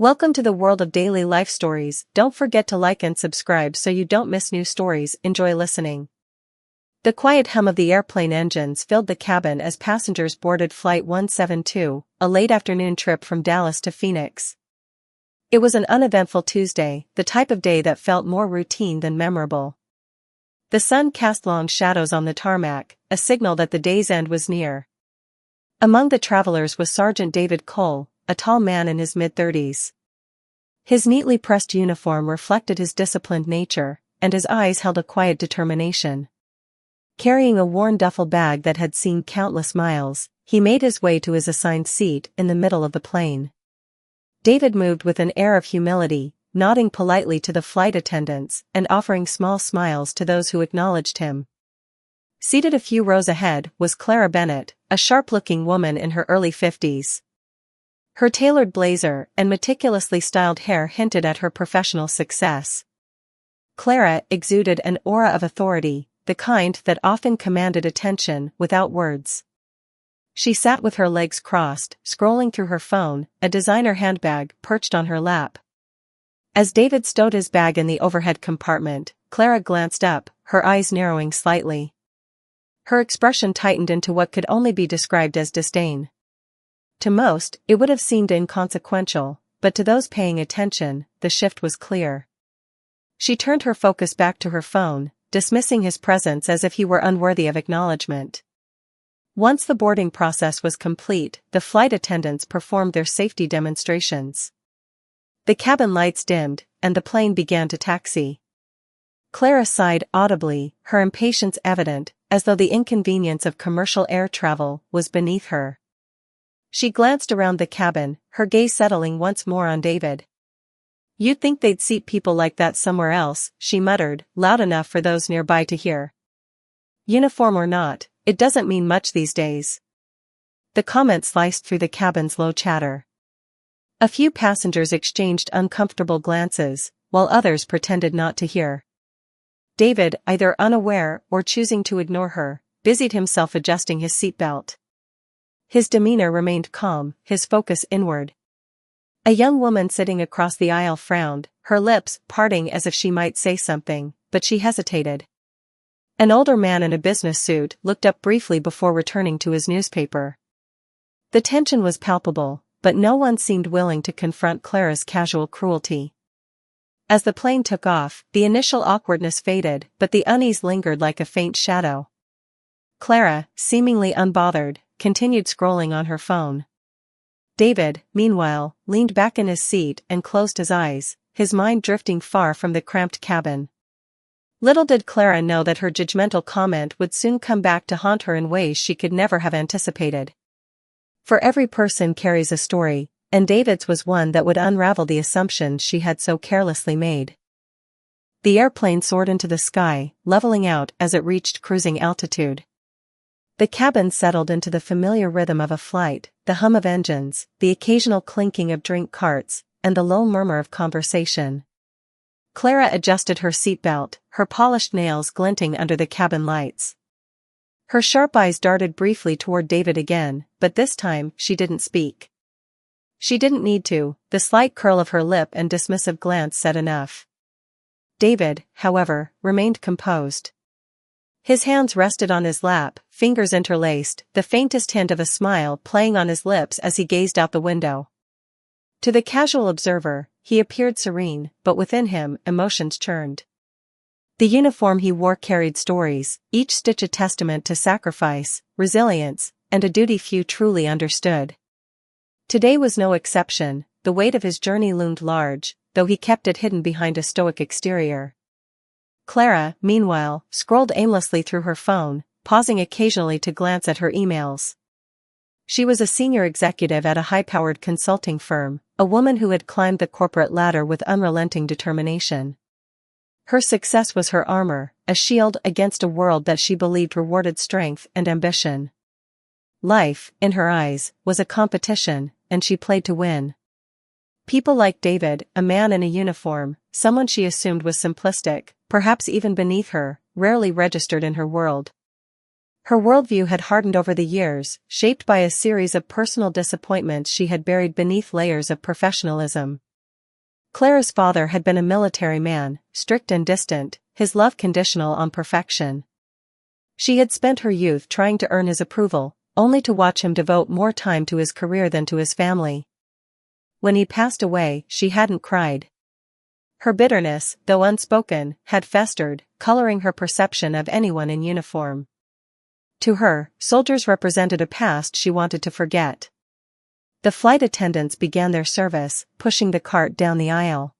Welcome to the world of daily life stories. Don't forget to like and subscribe so you don't miss new stories. Enjoy listening. The quiet hum of the airplane engines filled the cabin as passengers boarded Flight 172, a late afternoon trip from Dallas to Phoenix. It was an uneventful Tuesday, the type of day that felt more routine than memorable. The sun cast long shadows on the tarmac, a signal that the day's end was near. Among the travelers was Sergeant David Cole, a tall man in his mid-30s. His neatly pressed uniform reflected his disciplined nature, and his eyes held a quiet determination. Carrying a worn duffel bag that had seen countless miles, he made his way to his assigned seat in the middle of the plane. David moved with an air of humility, nodding politely to the flight attendants and offering small smiles to those who acknowledged him. Seated a few rows ahead was Clara Bennett, a sharp-looking woman in her early 50s. Her tailored blazer and meticulously styled hair hinted at her professional success. Clara exuded an aura of authority, the kind that often commanded attention without words. She sat with her legs crossed, scrolling through her phone, a designer handbag perched on her lap. As David stowed his bag in the overhead compartment, Clara glanced up, her eyes narrowing slightly. Her expression tightened into what could only be described as disdain. To most, it would have seemed inconsequential, but to those paying attention, the shift was clear. She turned her focus back to her phone, dismissing his presence as if he were unworthy of acknowledgement. Once the boarding process was complete, the flight attendants performed their safety demonstrations. The cabin lights dimmed, and the plane began to taxi. Clara sighed audibly, her impatience evident, as though the inconvenience of commercial air travel was beneath her. She glanced around the cabin, her gaze settling once more on David. "You'd think they'd seat people like that somewhere else," she muttered, loud enough for those nearby to hear. "Uniform or not, it doesn't mean much these days." The comment sliced through the cabin's low chatter. A few passengers exchanged uncomfortable glances, while others pretended not to hear. David, either unaware or choosing to ignore her, busied himself adjusting his seatbelt. His demeanor remained calm, his focus inward. A young woman sitting across the aisle frowned, her lips parting as if she might say something, but she hesitated. An older man in a business suit looked up briefly before returning to his newspaper. The tension was palpable, but no one seemed willing to confront Clara's casual cruelty. As the plane took off, the initial awkwardness faded, but the unease lingered like a faint shadow. Clara, seemingly unbothered, continued scrolling on her phone. David, meanwhile, leaned back in his seat and closed his eyes, his mind drifting far from the cramped cabin. Little did Clara know that her judgmental comment would soon come back to haunt her in ways she could never have anticipated. For every person carries a story, and David's was one that would unravel the assumptions she had so carelessly made. The airplane soared into the sky, leveling out as it reached cruising altitude. The cabin settled into the familiar rhythm of a flight, the hum of engines, the occasional clinking of drink carts, and the low murmur of conversation. Clara adjusted her seatbelt, her polished nails glinting under the cabin lights. Her sharp eyes darted briefly toward David again, but this time she didn't speak. She didn't need to, the slight curl of her lip and dismissive glance said enough. David, however, remained composed. His hands rested on his lap, fingers interlaced, the faintest hint of a smile playing on his lips as he gazed out the window. To the casual observer, he appeared serene, but within him, emotions churned. The uniform he wore carried stories, each stitch a testament to sacrifice, resilience, and a duty few truly understood. Today was no exception, the weight of his journey loomed large, though he kept it hidden behind a stoic exterior. Clara, meanwhile, scrolled aimlessly through her phone, pausing occasionally to glance at her emails. She was a senior executive at a high-powered consulting firm, a woman who had climbed the corporate ladder with unrelenting determination. Her success was her armor, a shield against a world that she believed rewarded strength and ambition. Life, in her eyes, was a competition, and she played to win. People like David, a man in a uniform, someone she assumed was simplistic, perhaps even beneath her, rarely registered in her world. Her worldview had hardened over the years, shaped by a series of personal disappointments she had buried beneath layers of professionalism. Clara's father had been a military man, strict and distant, his love conditional on perfection. She had spent her youth trying to earn his approval, only to watch him devote more time to his career than to his family. When he passed away, she hadn't cried. Her bitterness, though unspoken, had festered, coloring her perception of anyone in uniform. To her, soldiers represented a past she wanted to forget. The flight attendants began their service, pushing the cart down the aisle.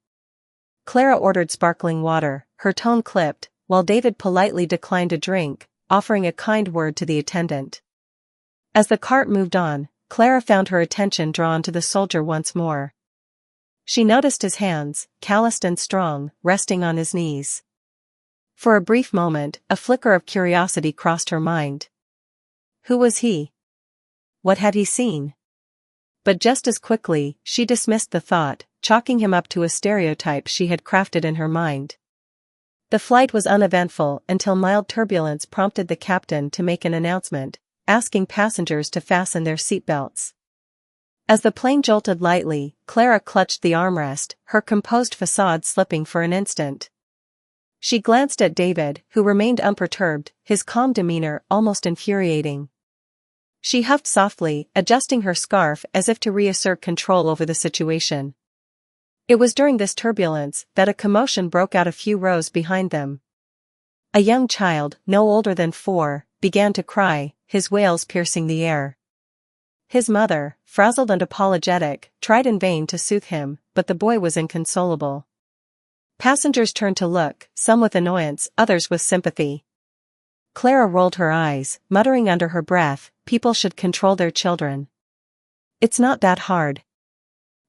Clara ordered sparkling water, her tone clipped, while David politely declined a drink, offering a kind word to the attendant. As the cart moved on, Clara found her attention drawn to the soldier once more. She noticed his hands, calloused and strong, resting on his knees. For a brief moment, a flicker of curiosity crossed her mind. Who was he? What had he seen? But just as quickly, she dismissed the thought, chalking him up to a stereotype she had crafted in her mind. The flight was uneventful until mild turbulence prompted the captain to make an announcement, asking passengers to fasten their seatbelts. As the plane jolted lightly, Clara clutched the armrest, her composed facade slipping for an instant. She glanced at David, who remained unperturbed, his calm demeanor almost infuriating. She huffed softly, adjusting her scarf as if to reassert control over the situation. It was during this turbulence that a commotion broke out a few rows behind them. A young child, no older than 4, began to cry, his wails piercing the air. His mother, frazzled and apologetic, tried in vain to soothe him, but the boy was inconsolable. Passengers turned to look, some with annoyance, others with sympathy. Clara rolled her eyes, muttering under her breath, "People should control their children. It's not that hard."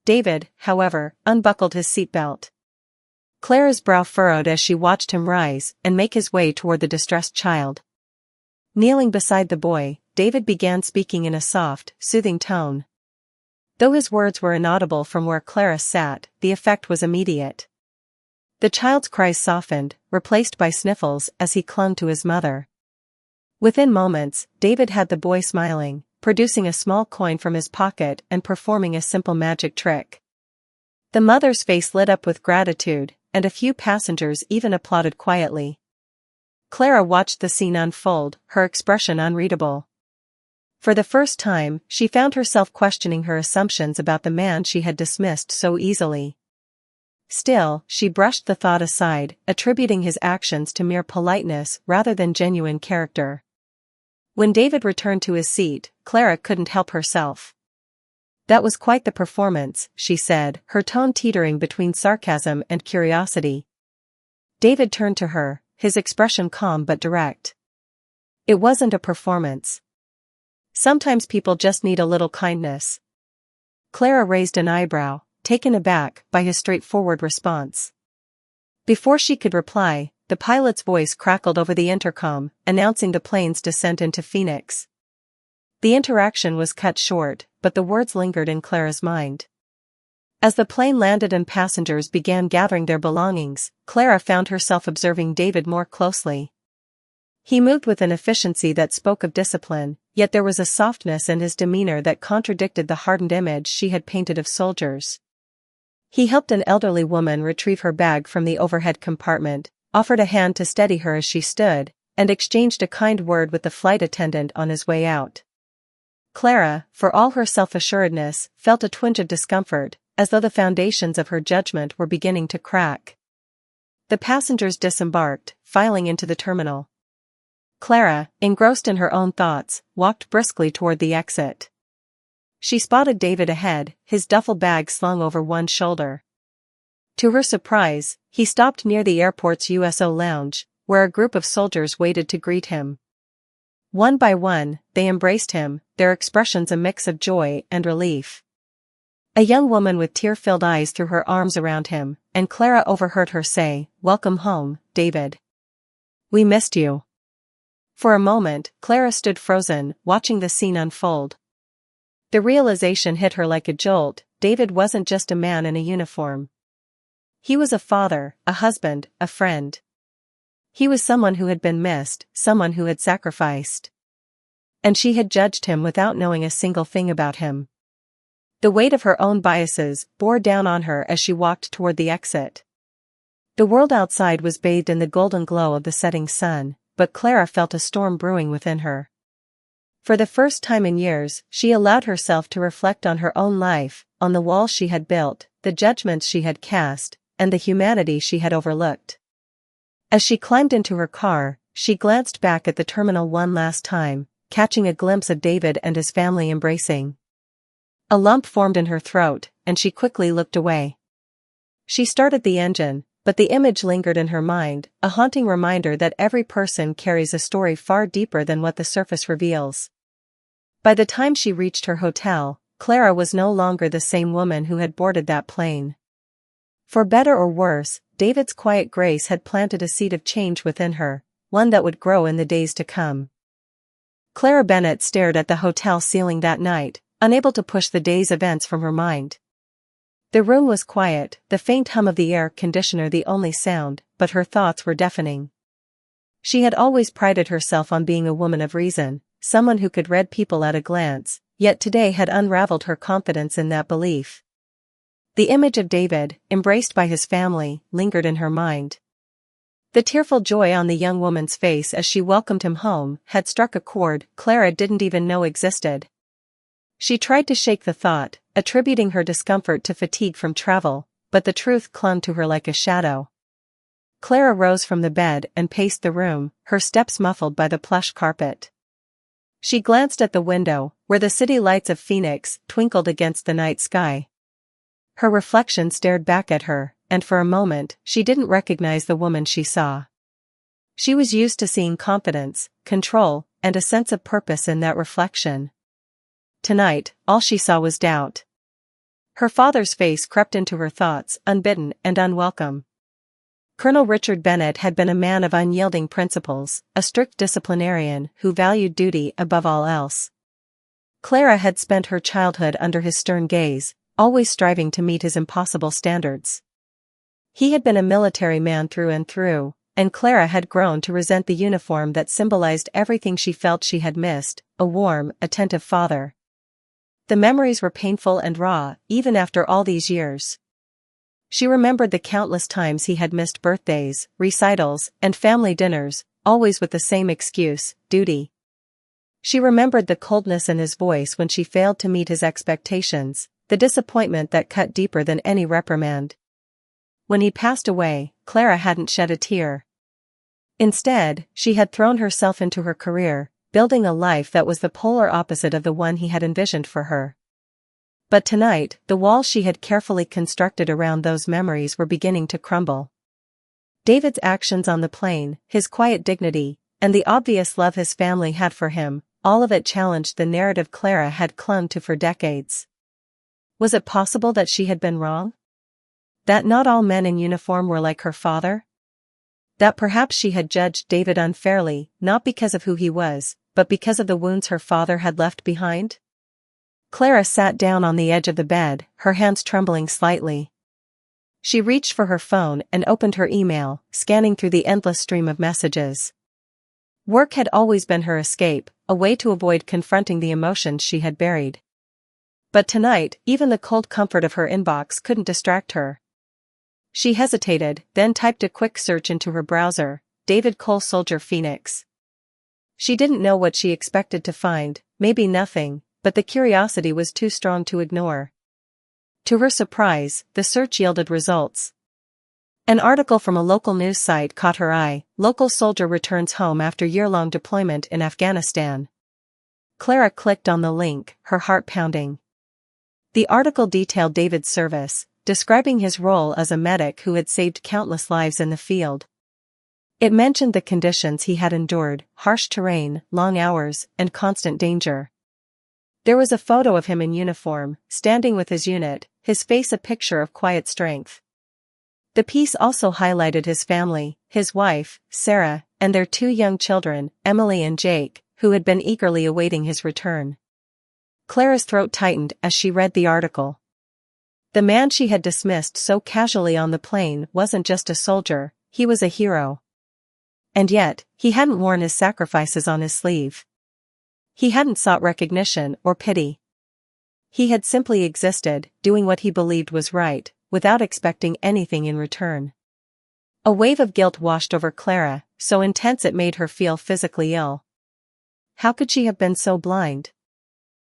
David, however, unbuckled his seatbelt. Clara's brow furrowed as she watched him rise and make his way toward the distressed child. Kneeling beside the boy, David began speaking in a soft, soothing tone. Though his words were inaudible from where Clara sat, the effect was immediate. The child's cries softened, replaced by sniffles as he clung to his mother. Within moments, David had the boy smiling, producing a small coin from his pocket and performing a simple magic trick. The mother's face lit up with gratitude, and a few passengers even applauded quietly. Clara watched the scene unfold, her expression unreadable. For the first time, she found herself questioning her assumptions about the man she had dismissed so easily. Still, she brushed the thought aside, attributing his actions to mere politeness rather than genuine character. When David returned to his seat, Clara couldn't help herself. "That was quite the performance," she said, her tone teetering between sarcasm and curiosity. David turned to her, his expression calm but direct. "It wasn't a performance. Sometimes people just need a little kindness." Clara raised an eyebrow, taken aback by his straightforward response. Before she could reply, the pilot's voice crackled over the intercom, announcing the plane's descent into Phoenix. The interaction was cut short, but the words lingered in Clara's mind. As the plane landed and passengers began gathering their belongings, Clara found herself observing David more closely. He moved with an efficiency that spoke of discipline, yet there was a softness in his demeanor that contradicted the hardened image she had painted of soldiers. He helped an elderly woman retrieve her bag from the overhead compartment, offered a hand to steady her as she stood, and exchanged a kind word with the flight attendant on his way out. Clara, for all her self-assuredness, felt a twinge of discomfort, as though the foundations of her judgment were beginning to crack. The passengers disembarked, filing into the terminal. Clara, engrossed in her own thoughts, walked briskly toward the exit. She spotted David ahead, his duffel bag slung over one shoulder. To her surprise, he stopped near the airport's USO lounge, where a group of soldiers waited to greet him. One by one, they embraced him, their expressions a mix of joy and relief. A young woman with tear-filled eyes threw her arms around him, and Clara overheard her say, "Welcome home, David. We missed you." For a moment, Clara stood frozen, watching the scene unfold. The realization hit her like a jolt: David wasn't just a man in a uniform. He was a father, a husband, a friend. He was someone who had been missed, someone who had sacrificed. And she had judged him without knowing a single thing about him. The weight of her own biases bore down on her as she walked toward the exit. The world outside was bathed in the golden glow of the setting sun, but Clara felt a storm brewing within her. For the first time in years, she allowed herself to reflect on her own life, on the walls she had built, the judgments she had cast, and the humanity she had overlooked. As she climbed into her car, she glanced back at the terminal one last time, catching a glimpse of David and his family embracing. A lump formed in her throat, and she quickly looked away. She started the engine, but the image lingered in her mind, a haunting reminder that every person carries a story far deeper than what the surface reveals. By the time she reached her hotel, Clara was no longer the same woman who had boarded that plane. For better or worse, David's quiet grace had planted a seed of change within her, one that would grow in the days to come. Clara Bennett stared at the hotel ceiling that night, unable to push the day's events from her mind. The room was quiet, the faint hum of the air conditioner the only sound, but her thoughts were deafening. She had always prided herself on being a woman of reason, someone who could read people at a glance, yet today had unraveled her confidence in that belief. The image of David, embraced by his family, lingered in her mind. The tearful joy on the young woman's face as she welcomed him home had struck a chord Clara didn't even know existed. She tried to shake the thought, attributing her discomfort to fatigue from travel, but the truth clung to her like a shadow. Clara rose from the bed and paced the room, her steps muffled by the plush carpet. She glanced at the window, where the city lights of Phoenix twinkled against the night sky. Her reflection stared back at her, and for a moment, she didn't recognize the woman she saw. She was used to seeing confidence, control, and a sense of purpose in that reflection. Tonight, all she saw was doubt. Her father's face crept into her thoughts, unbidden and unwelcome. Colonel Richard Bennett had been a man of unyielding principles, a strict disciplinarian who valued duty above all else. Clara had spent her childhood under his stern gaze, always striving to meet his impossible standards. He had been a military man through and through, and Clara had grown to resent the uniform that symbolized everything she felt she had missed, a warm, attentive father. The memories were painful and raw, even after all these years. She remembered the countless times he had missed birthdays, recitals, and family dinners, always with the same excuse, duty. She remembered the coldness in his voice when she failed to meet his expectations, the disappointment that cut deeper than any reprimand. When he passed away, Clara hadn't shed a tear. Instead, she had thrown herself into her career, building a life that was the polar opposite of the one he had envisioned for her. But tonight, the walls she had carefully constructed around those memories were beginning to crumble. David's actions on the plane, his quiet dignity, and the obvious love his family had for him, all of it challenged the narrative Clara had clung to for decades. Was it possible that she had been wrong? That not all men in uniform were like her father? That perhaps she had judged David unfairly, not because of who he was, but because of the wounds her father had left behind? Clara sat down on the edge of the bed, her hands trembling slightly. She reached for her phone and opened her email, scanning through the endless stream of messages. Work had always been her escape, a way to avoid confronting the emotions she had buried. But tonight, even the cold comfort of her inbox couldn't distract her. She hesitated, then typed a quick search into her browser, David Cole Soldier Phoenix. She didn't know what she expected to find, maybe nothing, but the curiosity was too strong to ignore. To her surprise, the search yielded results. An article from a local news site caught her eye, Local Soldier Returns Home After Year-Long Deployment in Afghanistan. Clara clicked on the link, her heart pounding. The article detailed David's service, describing his role as a medic who had saved countless lives in the field. It mentioned the conditions he had endured, harsh terrain, long hours, and constant danger. There was a photo of him in uniform, standing with his unit, his face a picture of quiet strength. The piece also highlighted his family, his wife, Sarah, and their 2 young children, Emily and Jake, who had been eagerly awaiting his return. Clara's throat tightened as she read the article. The man she had dismissed so casually on the plane wasn't just a soldier, he was a hero. And yet, he hadn't worn his sacrifices on his sleeve. He hadn't sought recognition or pity. He had simply existed, doing what he believed was right, without expecting anything in return. A wave of guilt washed over Clara, so intense it made her feel physically ill. How could she have been so blind?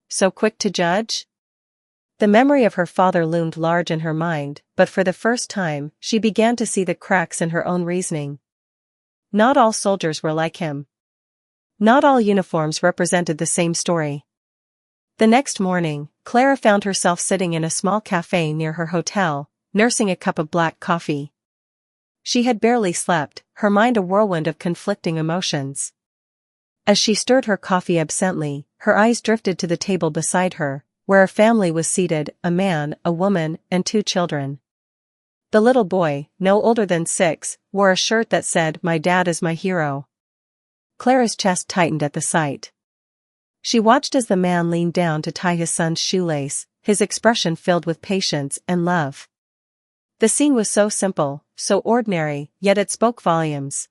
So quick to judge? The memory of her father loomed large in her mind, but for the first time, she began to see the cracks in her own reasoning. Not all soldiers were like him. Not all uniforms represented the same story. The next morning, Clara found herself sitting in a small cafe near her hotel, nursing a cup of black coffee. She had barely slept, her mind a whirlwind of conflicting emotions. As she stirred her coffee absently, her eyes drifted to the table beside her, where a family was seated, a man, a woman, and 2 children. The little boy, no older than 6, wore a shirt that said, "My dad is my hero." Clara's chest tightened at the sight. She watched as the man leaned down to tie his son's shoelace, his expression filled with patience and love. The scene was so simple, so ordinary, yet it spoke volumes.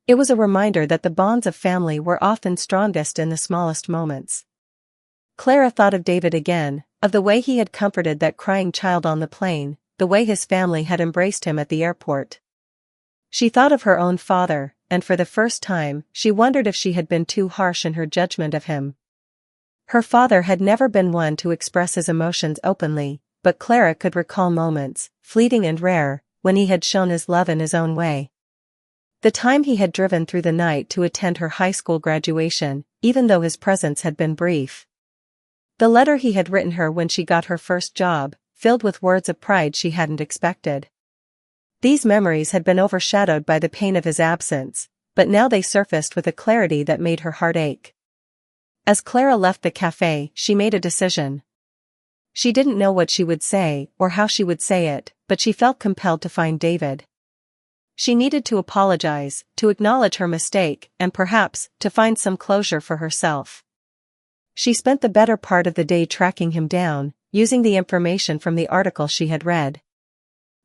It was a reminder that the bonds of family were often strongest in the smallest moments. Clara thought of David again, of the way he had comforted that crying child on the plane, the way his family had embraced him at the airport. She thought of her own father, and for the first time, she wondered if she had been too harsh in her judgment of him. Her father had never been one to express his emotions openly, but Clara could recall moments, fleeting and rare, when he had shown his love in his own way. The time he had driven through the night to attend her high school graduation, even though his presence had been brief. The letter he had written her when she got her first job, filled with words of pride she hadn't expected. These memories had been overshadowed by the pain of his absence, but now they surfaced with a clarity that made her heart ache. As Clara left the cafe, she made a decision. She didn't know what she would say, or how she would say it, but she felt compelled to find David. She needed to apologize, to acknowledge her mistake, and perhaps, to find some closure for herself. She spent the better part of the day tracking him down, using the information from the article she had read.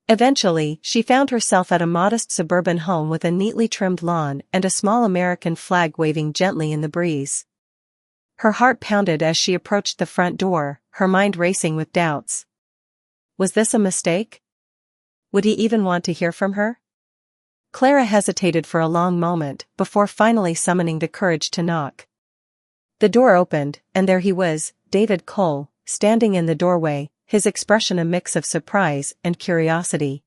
Eventually, she found herself at a modest suburban home with a neatly trimmed lawn and a small American flag waving gently in the breeze. Her heart pounded as she approached the front door, her mind racing with doubts. Was this a mistake? Would he even want to hear from her? Clara hesitated for a long moment before finally summoning the courage to knock. The door opened, and there he was, David Cole, standing in the doorway, his expression a mix of surprise and curiosity.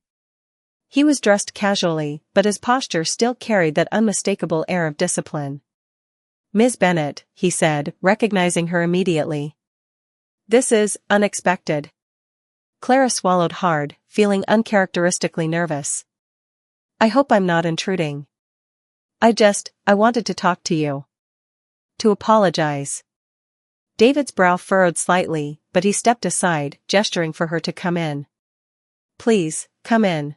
He was dressed casually, but his posture still carried that unmistakable air of discipline. "Miss Bennet," he said, recognizing her immediately. "This is unexpected." Clara swallowed hard, feeling uncharacteristically nervous. "I hope I'm not intruding. I wanted to talk to you. To apologize." David's brow furrowed slightly, but he stepped aside, gesturing for her to come in. "Please, come in."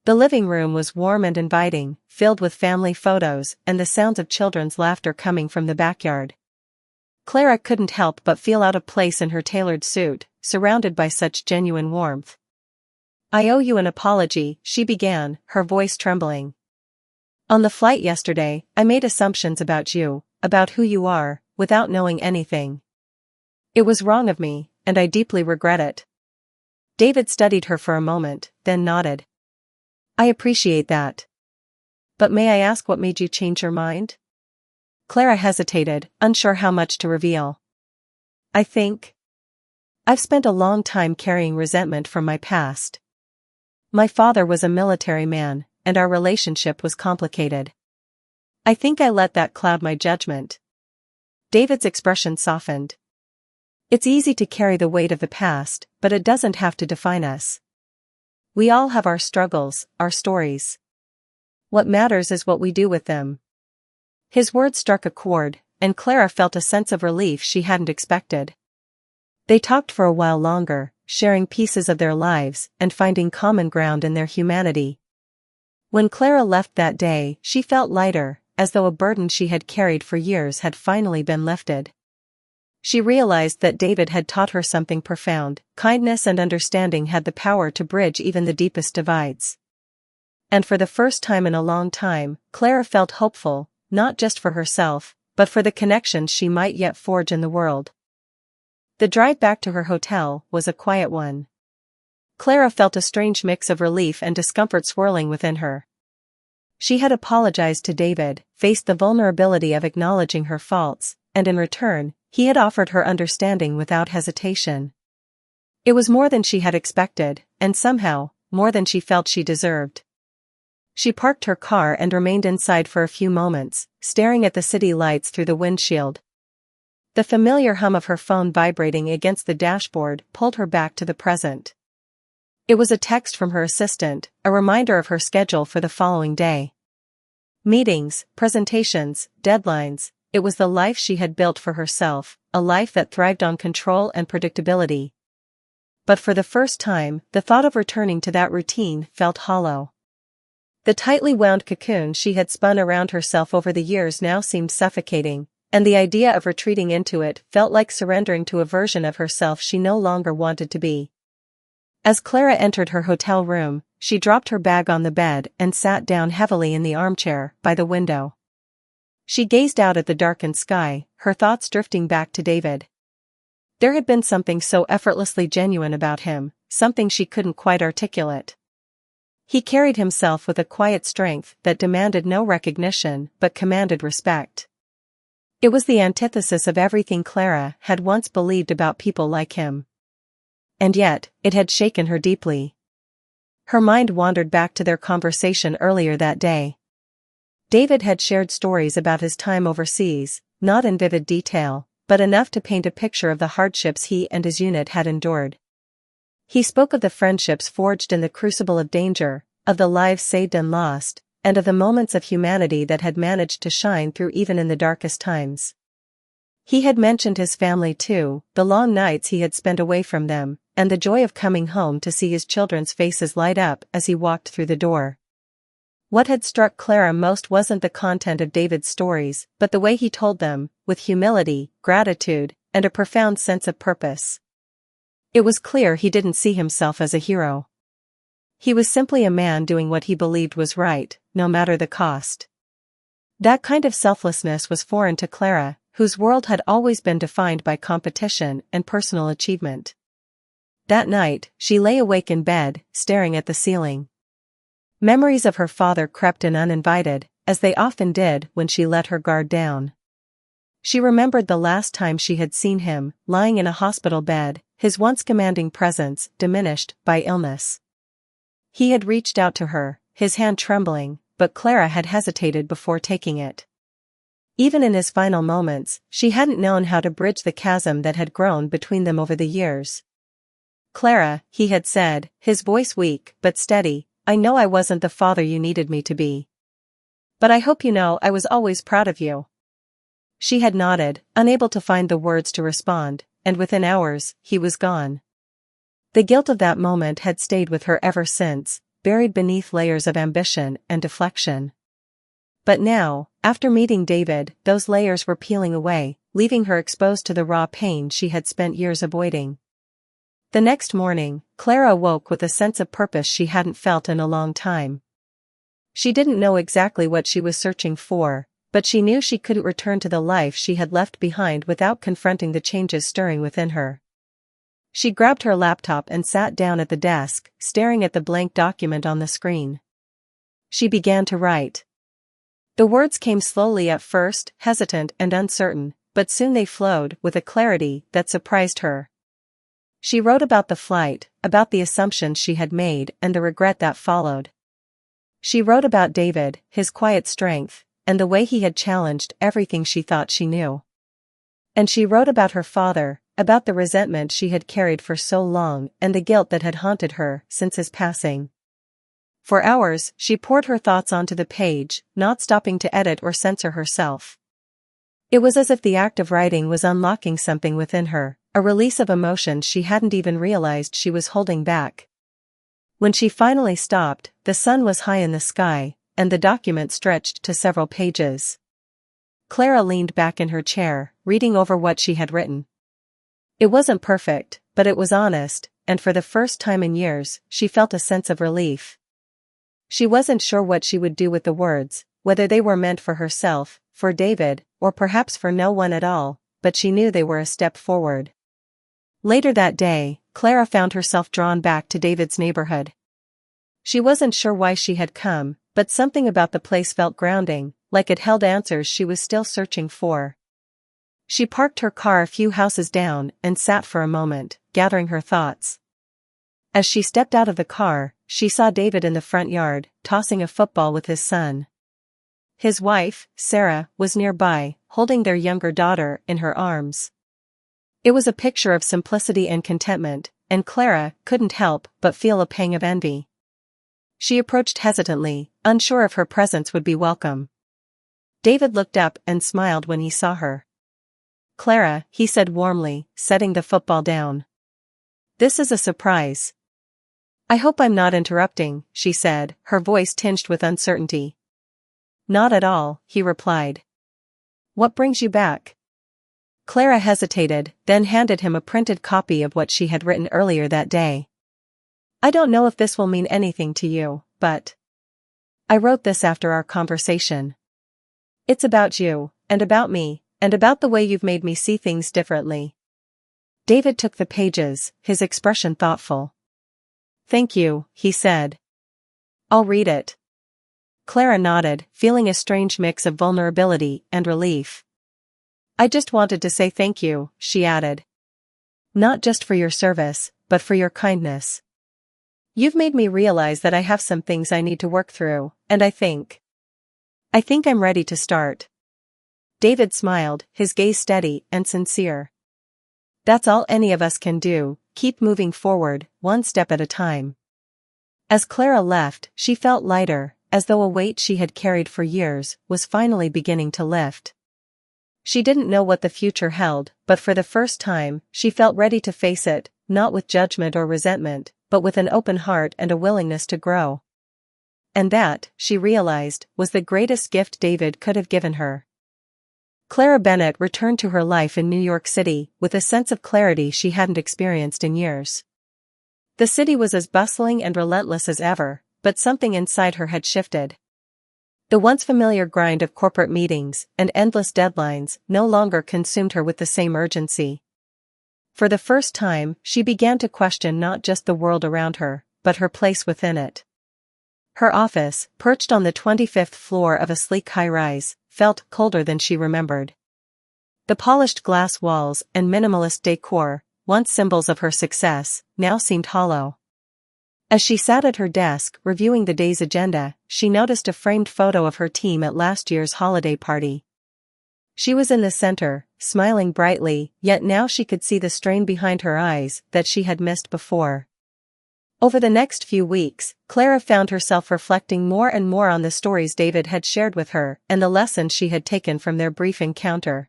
The living room was warm and inviting, filled with family photos and the sounds of children's laughter coming from the backyard. Clara couldn't help but feel out of place in her tailored suit, surrounded by such genuine warmth. "I owe you an apology," she began, her voice trembling. "On the flight yesterday, I made assumptions about you, about who you are, without knowing anything. It was wrong of me, and I deeply regret it." David studied her for a moment, then nodded. "I appreciate that. But may I ask what made you change your mind?" Clara hesitated, unsure how much to reveal. "I think I've spent a long time carrying resentment from my past. My father was a military man, and our relationship was complicated. I think I let that cloud my judgment." David's expression softened. "It's easy to carry the weight of the past, but it doesn't have to define us. We all have our struggles, our stories. What matters is what we do with them." His words struck a chord, and Clara felt a sense of relief she hadn't expected. They talked for a while longer, sharing pieces of their lives and finding common ground in their humanity. When Clara left that day, she felt lighter, as though a burden she had carried for years had finally been lifted. She realized that David had taught her something profound: kindness and understanding had the power to bridge even the deepest divides. And for the first time in a long time, Clara felt hopeful, not just for herself, but for the connections she might yet forge in the world. The drive back to her hotel was a quiet one. Clara felt a strange mix of relief and discomfort swirling within her. She had apologized to David, faced the vulnerability of acknowledging her faults, and in return, he had offered her understanding without hesitation. It was more than she had expected, and somehow, more than she felt she deserved. She parked her car and remained inside for a few moments, staring at the city lights through the windshield. The familiar hum of her phone vibrating against the dashboard pulled her back to the present. It was a text from her assistant, a reminder of her schedule for the following day. Meetings, presentations, deadlines, it was the life she had built for herself, a life that thrived on control and predictability. But for the first time, the thought of returning to that routine felt hollow. The tightly wound cocoon she had spun around herself over the years now seemed suffocating, and the idea of retreating into it felt like surrendering to a version of herself she no longer wanted to be. As Clara entered her hotel room, she dropped her bag on the bed and sat down heavily in the armchair by the window. She gazed out at the darkened sky, her thoughts drifting back to David. There had been something so effortlessly genuine about him, something she couldn't quite articulate. He carried himself with a quiet strength that demanded no recognition but commanded respect. It was the antithesis of everything Clara had once believed about people like him. And yet, it had shaken her deeply. Her mind wandered back to their conversation earlier that day. David had shared stories about his time overseas, not in vivid detail, but enough to paint a picture of the hardships he and his unit had endured. He spoke of the friendships forged in the crucible of danger, of the lives saved and lost, and of the moments of humanity that had managed to shine through even in the darkest times. He had mentioned his family too, the long nights he had spent away from them, and the joy of coming home to see his children's faces light up as he walked through the door. What had struck Clara most wasn't the content of David's stories, but the way he told them, with humility, gratitude, and a profound sense of purpose. It was clear he didn't see himself as a hero. He was simply a man doing what he believed was right, no matter the cost. That kind of selflessness was foreign to Clara, whose world had always been defined by competition and personal achievement. That night, she lay awake in bed, staring at the ceiling. Memories of her father crept in uninvited, as they often did when she let her guard down. She remembered the last time she had seen him, lying in a hospital bed, his once commanding presence diminished by illness. He had reached out to her, his hand trembling, but Clara had hesitated before taking it. Even in his final moments, she hadn't known how to bridge the chasm that had grown between them over the years. "Clara," he had said, his voice weak but steady, "I know I wasn't the father you needed me to be. But I hope you know I was always proud of you." She had nodded, unable to find the words to respond, and within hours, he was gone. The guilt of that moment had stayed with her ever since, buried beneath layers of ambition and deflection. But now, after meeting David, those layers were peeling away, leaving her exposed to the raw pain she had spent years avoiding. The next morning, Clara awoke with a sense of purpose she hadn't felt in a long time. She didn't know exactly what she was searching for, but she knew she couldn't return to the life she had left behind without confronting the changes stirring within her. She grabbed her laptop and sat down at the desk, staring at the blank document on the screen. She began to write. The words came slowly at first, hesitant and uncertain, but soon they flowed with a clarity that surprised her. She wrote about the flight, about the assumptions she had made and the regret that followed. She wrote about David, his quiet strength, and the way he had challenged everything she thought she knew. And she wrote about her father, about the resentment she had carried for so long and the guilt that had haunted her since his passing. For hours, she poured her thoughts onto the page, not stopping to edit or censor herself. It was as if the act of writing was unlocking something within her, a release of emotions she hadn't even realized she was holding back. When she finally stopped, the sun was high in the sky, and the document stretched to several pages. Clara leaned back in her chair, reading over what she had written. It wasn't perfect, but it was honest, and for the first time in years, she felt a sense of relief. She wasn't sure what she would do with the words, whether they were meant for herself, for David, or perhaps for no one at all, but she knew they were a step forward. Later that day, Clara found herself drawn back to David's neighborhood. She wasn't sure why she had come, but something about the place felt grounding, like it held answers she was still searching for. She parked her car a few houses down and sat for a moment, gathering her thoughts. As she stepped out of the car, she saw David in the front yard, tossing a football with his son. His wife, Sarah, was nearby, holding their younger daughter in her arms. It was a picture of simplicity and contentment, and Clara couldn't help but feel a pang of envy. She approached hesitantly, unsure if her presence would be welcome. David looked up and smiled when he saw her. "Clara," he said warmly, setting the football down. "This is a surprise." "I hope I'm not interrupting," she said, her voice tinged with uncertainty. "Not at all," he replied. "What brings you back?" Clara hesitated, then handed him a printed copy of what she had written earlier that day. "I don't know if this will mean anything to you, but I wrote this after our conversation. It's about you, and about me, and about the way you've made me see things differently." David took the pages, his expression thoughtful. "Thank you," he said. "I'll read it." Clara nodded, feeling a strange mix of vulnerability and relief. "I just wanted to say thank you," she added. "Not just for your service, but for your kindness. You've made me realize that I have some things I need to work through, and I think I'm ready to start." David smiled, his gaze steady and sincere. "That's all any of us can do, keep moving forward, one step at a time." As Clara left, she felt lighter, as though a weight she had carried for years was finally beginning to lift. She didn't know what the future held, but for the first time, she felt ready to face it, not with judgment or resentment, but with an open heart and a willingness to grow. And that, she realized, was the greatest gift David could have given her. Clara Bennett returned to her life in New York City with a sense of clarity she hadn't experienced in years. The city was as bustling and relentless as ever, but something inside her had shifted. The once familiar grind of corporate meetings and endless deadlines no longer consumed her with the same urgency. For the first time, she began to question not just the world around her, but her place within it. Her office, perched on the 25th floor of a sleek high-rise, felt colder than she remembered. The polished glass walls and minimalist decor, once symbols of her success, now seemed hollow. As she sat at her desk reviewing the day's agenda, she noticed a framed photo of her team at last year's holiday party. She was in the center, smiling brightly, yet now she could see the strain behind her eyes that she had missed before. Over the next few weeks, Clara found herself reflecting more and more on the stories David had shared with her and the lessons she had taken from their brief encounter.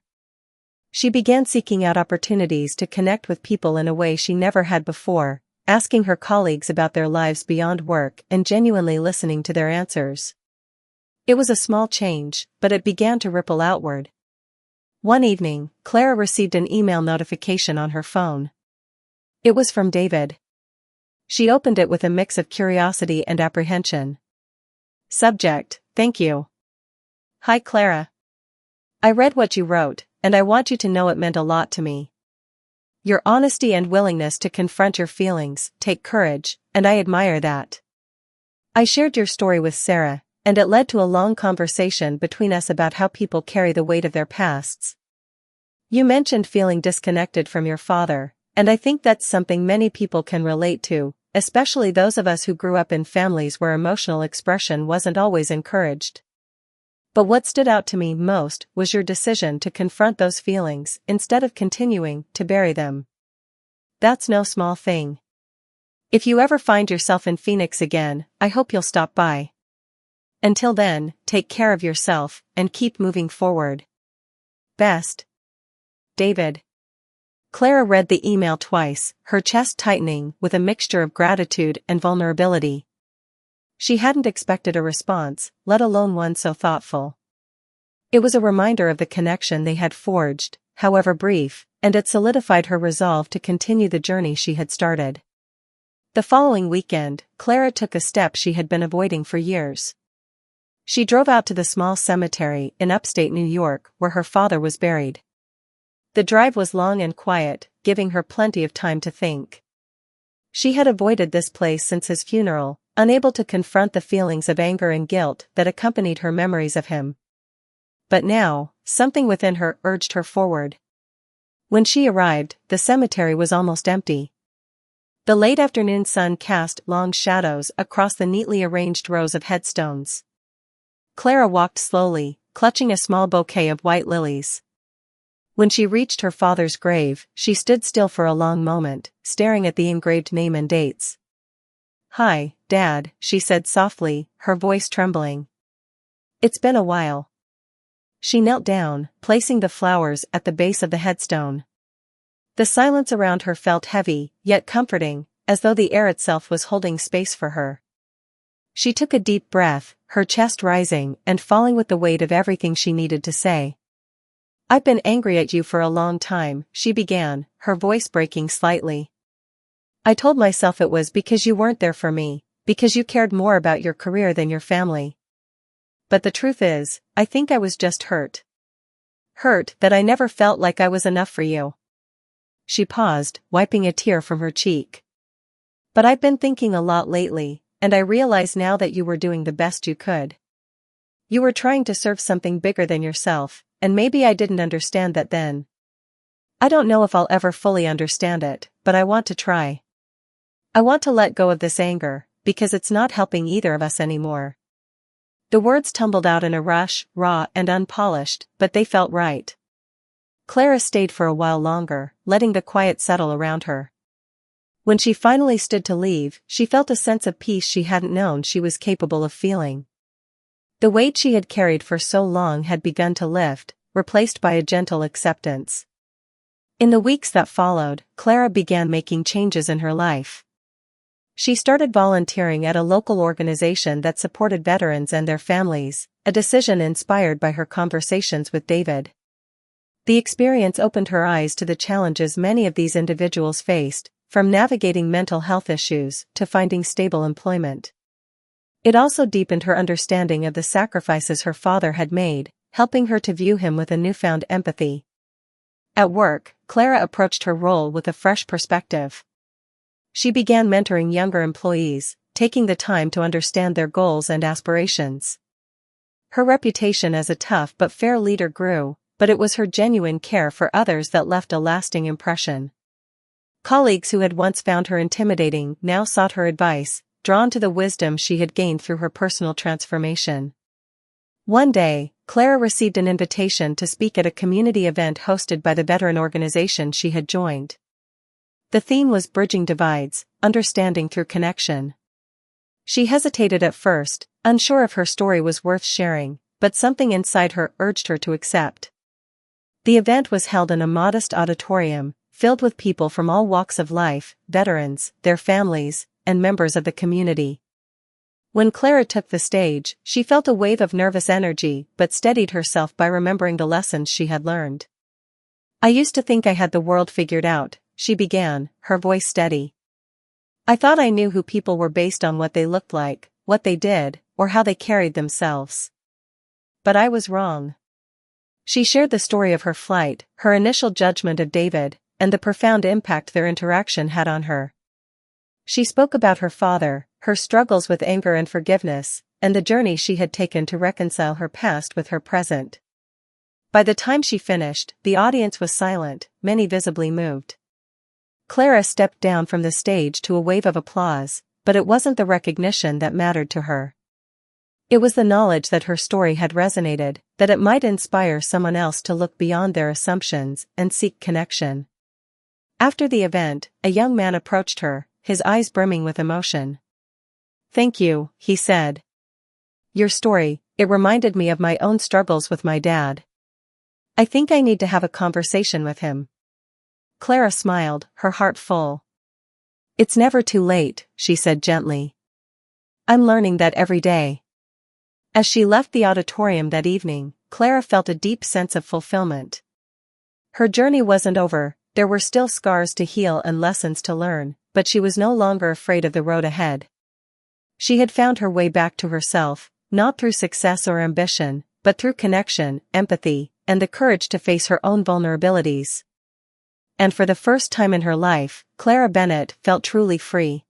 She began seeking out opportunities to connect with people in a way she never had before, asking her colleagues about their lives beyond work and genuinely listening to their answers. It was a small change, but it began to ripple outward. One evening, Clara received an email notification on her phone. It was from David. She opened it with a mix of curiosity and apprehension. Subject: Thank you. Hi Clara. I read what you wrote, and I want you to know it meant a lot to me. Your honesty and willingness to confront your feelings take courage, and I admire that. I shared your story with Sarah, and it led to a long conversation between us about how people carry the weight of their pasts. You mentioned feeling disconnected from your father, and I think that's something many people can relate to, especially those of us who grew up in families where emotional expression wasn't always encouraged. But what stood out to me most was your decision to confront those feelings instead of continuing to bury them. That's no small thing. If you ever find yourself in Phoenix again, I hope you'll stop by. Until then, take care of yourself and keep moving forward. Best, David. Clara read the email twice, her chest tightening with a mixture of gratitude and vulnerability. She hadn't expected a response, let alone one so thoughtful. It was a reminder of the connection they had forged, however brief, and it solidified her resolve to continue the journey she had started. The following weekend, Clara took a step she had been avoiding for years. She drove out to the small cemetery in upstate New York where her father was buried. The drive was long and quiet, giving her plenty of time to think. She had avoided this place since his funeral, unable to confront the feelings of anger and guilt that accompanied her memories of him. But now, something within her urged her forward. When she arrived, the cemetery was almost empty. The late afternoon sun cast long shadows across the neatly arranged rows of headstones. Clara walked slowly, clutching a small bouquet of white lilies. When she reached her father's grave, she stood still for a long moment, staring at the engraved name and dates. "Hi, Dad," she said softly, her voice trembling. "It's been a while." She knelt down, placing the flowers at the base of the headstone. The silence around her felt heavy, yet comforting, as though the air itself was holding space for her. She took a deep breath, her chest rising and falling with the weight of everything she needed to say. "I've been angry at you for a long time," she began, her voice breaking slightly. "I told myself it was because you weren't there for me, because you cared more about your career than your family. But the truth is, I think I was just hurt. Hurt that I never felt like I was enough for you." She paused, wiping a tear from her cheek. "But I've been thinking a lot lately, and I realize now that you were doing the best you could. You were trying to serve something bigger than yourself, and maybe I didn't understand that then. I don't know if I'll ever fully understand it, but I want to try. I want to let go of this anger, because it's not helping either of us anymore." The words tumbled out in a rush, raw and unpolished, but they felt right. Clara stayed for a while longer, letting the quiet settle around her. When she finally stood to leave, she felt a sense of peace she hadn't known she was capable of feeling. The weight she had carried for so long had begun to lift, replaced by a gentle acceptance. In the weeks that followed, Clara began making changes in her life. She started volunteering at a local organization that supported veterans and their families, a decision inspired by her conversations with David. The experience opened her eyes to the challenges many of these individuals faced, from navigating mental health issues to finding stable employment. It also deepened her understanding of the sacrifices her father had made, helping her to view him with a newfound empathy. At work, Clara approached her role with a fresh perspective. She began mentoring younger employees, taking the time to understand their goals and aspirations. Her reputation as a tough but fair leader grew, but it was her genuine care for others that left a lasting impression. Colleagues who had once found her intimidating now sought her advice, drawn to the wisdom she had gained through her personal transformation. One day, Clara received an invitation to speak at a community event hosted by the veteran organization she had joined. The theme was Bridging Divides, Understanding Through Connection. She hesitated at first, unsure if her story was worth sharing, but something inside her urged her to accept. The event was held in a modest auditorium, filled with people from all walks of life, veterans, their families, and members of the community. When Clara took the stage, she felt a wave of nervous energy but steadied herself by remembering the lessons she had learned. "I used to think I had the world figured out," she began, her voice steady. "I thought I knew who people were based on what they looked like, what they did, or how they carried themselves. But I was wrong." She shared the story of her flight, her initial judgment of David, and the profound impact their interaction had on her. She spoke about her father, her struggles with anger and forgiveness, and the journey she had taken to reconcile her past with her present. By the time she finished, the audience was silent, many visibly moved. Clara stepped down from the stage to a wave of applause, but it wasn't the recognition that mattered to her. It was the knowledge that her story had resonated, that it might inspire someone else to look beyond their assumptions and seek connection. After the event, a young man approached her, his eyes brimming with emotion. "Thank you," he said. "Your story, it reminded me of my own struggles with my dad. I think I need to have a conversation with him." Clara smiled, her heart full. "It's never too late," she said gently. "I'm learning that every day." As she left the auditorium that evening, Clara felt a deep sense of fulfillment. Her journey wasn't over, there were still scars to heal and lessons to learn, but she was no longer afraid of the road ahead. She had found her way back to herself, not through success or ambition, but through connection, empathy, and the courage to face her own vulnerabilities. And for the first time in her life, Clara Bennett felt truly free.